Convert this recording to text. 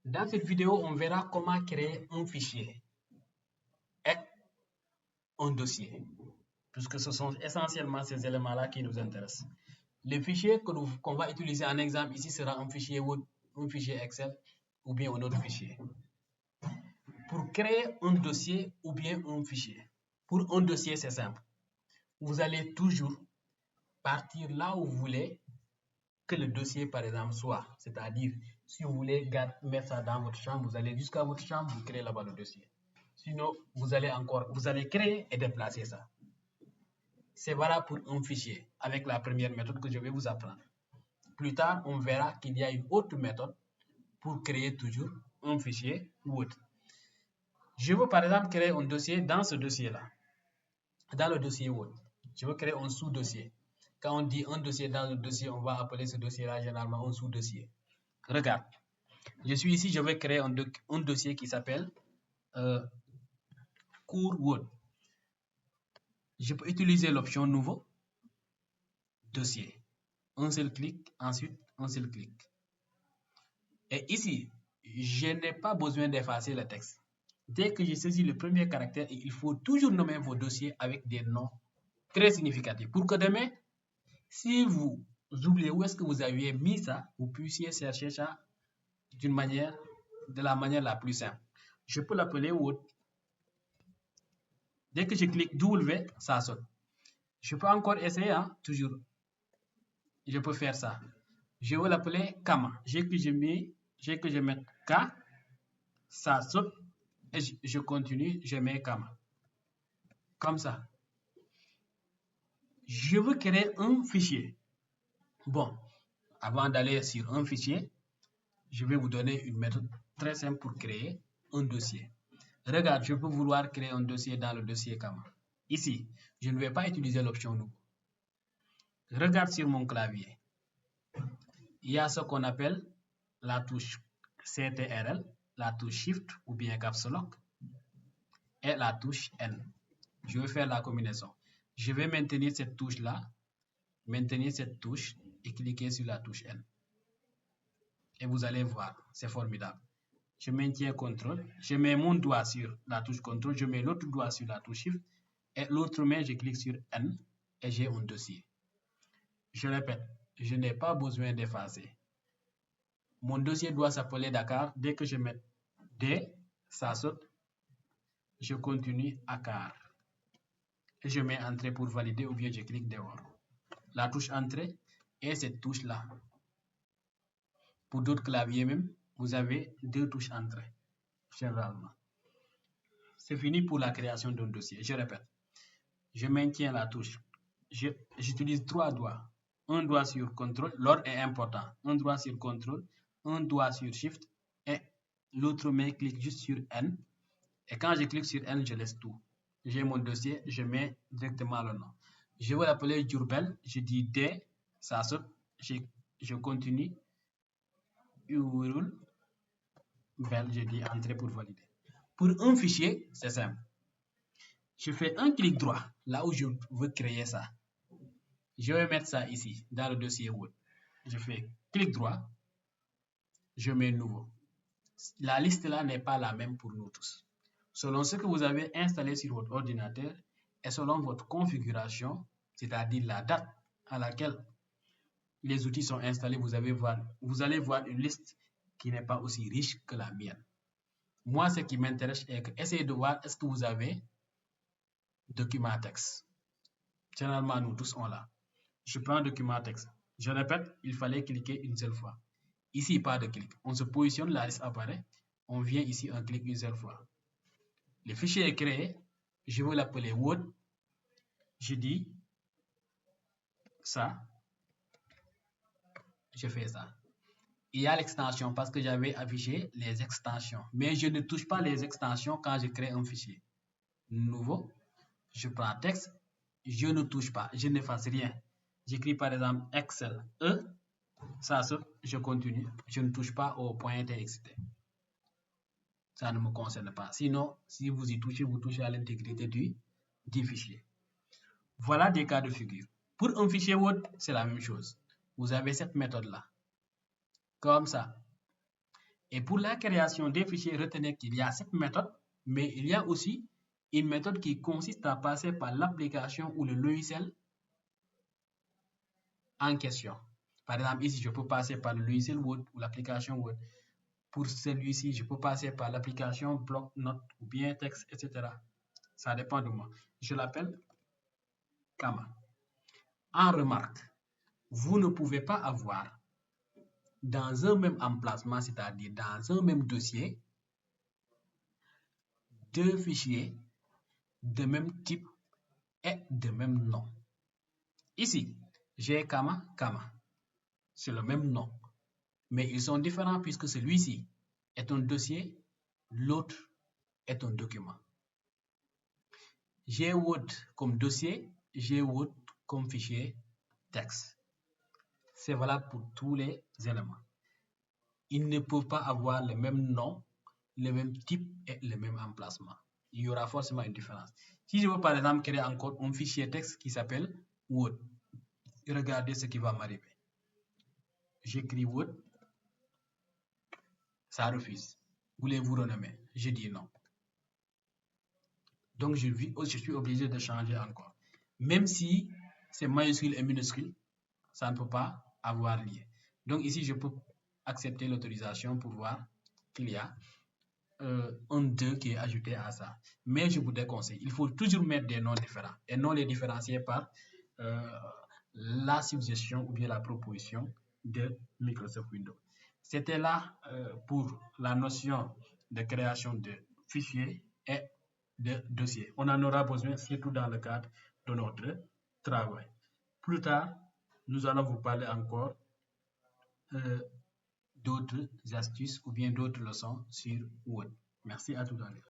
Dans cette vidéo, on verra comment créer un fichier et un dossier, puisque ce sont essentiellement ces éléments-là qui nous intéressent. Le fichier qu'on va utiliser en exemple ici sera un fichier Word, un fichier Excel ou bien un autre fichier. Pour créer un dossier ou bien un fichier, pour un dossier, c'est simple. Vous allez toujours partir là où vous voulez que le dossier, par exemple, soit. C'est-à-dire, si vous voulez mettre ça dans votre chambre, vous allez jusqu'à votre chambre, vous créez là-bas le dossier. Sinon, vous allez créer et déplacer ça. C'est valable pour un fichier avec la première méthode que je vais vous apprendre. Plus tard, on verra qu'il y a une autre méthode pour créer toujours un fichier Word. Je veux par exemple créer un dossier dans ce dossier-là, dans le dossier Word. Je veux créer un sous-dossier. Quand on dit un dossier dans le dossier, on va appeler ce dossier-là généralement un sous-dossier. Regarde, je suis ici, je vais créer un dossier qui s'appelle cours Word. Je peux utiliser l'option nouveau, dossier. Un seul clic, ensuite un seul clic. Et ici, je n'ai pas besoin d'effacer le texte. Dès que je saisis le premier caractère, il faut toujours nommer vos dossiers avec des noms très significatifs pour que demain, si vous oubliez où est-ce que vous aviez mis ça, vous puissiez chercher ça de la manière la plus simple. Je peux l'appeler Word. Dès que je clique W, ça saute. Je peux encore essayer, hein, toujours. Je peux faire ça. Je vais l'appeler Kama. J'ai que je mette K, ça saute, et je continue, je mets Kama. Comme ça. Je veux créer un fichier. Bon, avant d'aller sur un fichier, je vais vous donner une méthode très simple pour créer un dossier. Regarde, je peux vouloir créer un dossier dans le dossier Kama. Ici, je ne vais pas utiliser l'option nouveau. Regarde sur mon clavier. Il y a ce qu'on appelle la touche CTRL, la touche Shift ou bien Caps Lock et la touche N. Je vais faire la combinaison. Je vais maintenir cette touche-là, maintenir cette touche et cliquer sur la touche N. Et vous allez voir, c'est formidable. Je maintiens CTRL, je mets mon doigt sur la touche CTRL, je mets l'autre doigt sur la touche Shift et l'autre main, je clique sur N et j'ai un dossier. Je répète, je n'ai pas besoin d'effacer. Mon dossier doit s'appeler Dakar. Dès que je mets D, ça saute. Je continue Dakar. Et je mets Entrée pour valider ou bien je clique dehors. La touche Entrée et cette touche-là. Pour d'autres claviers même, vous avez deux touches Entrée, généralement. C'est fini pour la création d'un dossier. Je répète, je maintiens la touche. J'utilise trois doigts. Un doigt sur CTRL, l'ordre est important. Un doigt sur CTRL, un doigt sur Shift et l'autre main clique juste sur N. Et quand je clique sur N, je laisse tout. J'ai mon dossier, je mets directement le nom. Je vais l'appeler Diourbel, je dis D, ça saute, je continue. URL, je dis Entrée pour valider. Pour un fichier, c'est simple. Je fais un clic droit, là où je veux créer ça. Je vais mettre ça ici, dans le dossier Word. Je fais clic droit, je mets nouveau. La liste là n'est pas la même pour nous tous. Selon ce que vous avez installé sur votre ordinateur et selon votre configuration, c'est-à-dire la date à laquelle les outils sont installés, vous allez voir une liste qui n'est pas aussi riche que la mienne. Moi, ce qui m'intéresse est que essayez de voir est-ce que vous avez document texte. Généralement, nous tous on l'a. Je prends document texte. Je répète, il fallait cliquer une seule fois. Ici, pas de clic. On se positionne, la liste apparaît. On vient ici, on clique une seule fois. Le fichier est créé. Je vais l'appeler Word. Je dis ça. Je fais ça. Il y a l'extension parce que j'avais affiché les extensions. Mais je ne touche pas les extensions quand je crée un fichier. Nouveau. Je prends texte. Je ne touche pas. Je n'efface rien. J'écris par exemple Excel E. Ça saute. Je continue. Je ne touche pas au point TXT. Ça ne me concerne pas. Sinon, si vous y touchez, vous touchez à l'intégrité du fichier. Voilà des cas de figure. Pour un fichier Word, c'est la même chose. Vous avez cette méthode-là. Comme ça. Et pour la création des fichiers, retenez qu'il y a cette méthode, mais il y a aussi une méthode qui consiste à passer par l'application ou le logiciel en question. Par exemple, ici, je peux passer par le logiciel Word ou l'application Word. Pour celui-ci, je peux passer par l'application Bloc-Notes ou bien Texte, etc. Ça dépend de moi. Je l'appelle Kama. En remarque, vous ne pouvez pas avoir dans un même emplacement, c'est-à-dire dans un même dossier, deux fichiers de même type et de même nom. Ici, j'ai Kama. C'est le même nom, mais ils sont différents puisque celui-ci est un dossier, l'autre est un document. J'ai Word comme dossier, j'ai Word comme fichier texte. C'est valable pour tous les éléments. Ils ne peuvent pas avoir le même nom, le même type et le même emplacement. Il y aura forcément une différence. Si je veux par exemple créer encore un fichier texte qui s'appelle Word, regardez ce qui va m'arriver. J'écris Word, ça refuse. Voulez-vous renommer? Je dis non. Donc, je suis obligé de changer encore. Même si c'est majuscule et minuscule, ça ne peut pas avoir lieu. Donc, ici, je peux accepter l'autorisation pour voir qu'il y a un 2 qui est ajouté à ça. Mais je vous déconseille, il faut toujours mettre des noms différents et non les différencier par la suggestion ou bien la proposition de Microsoft Windows. C'était là pour la notion de création de fichiers et de dossiers. On en aura besoin surtout dans le cadre de notre travail. Plus tard, nous allons vous parler encore d'autres astuces ou bien d'autres leçons sur Word. Merci à tout à l'heure.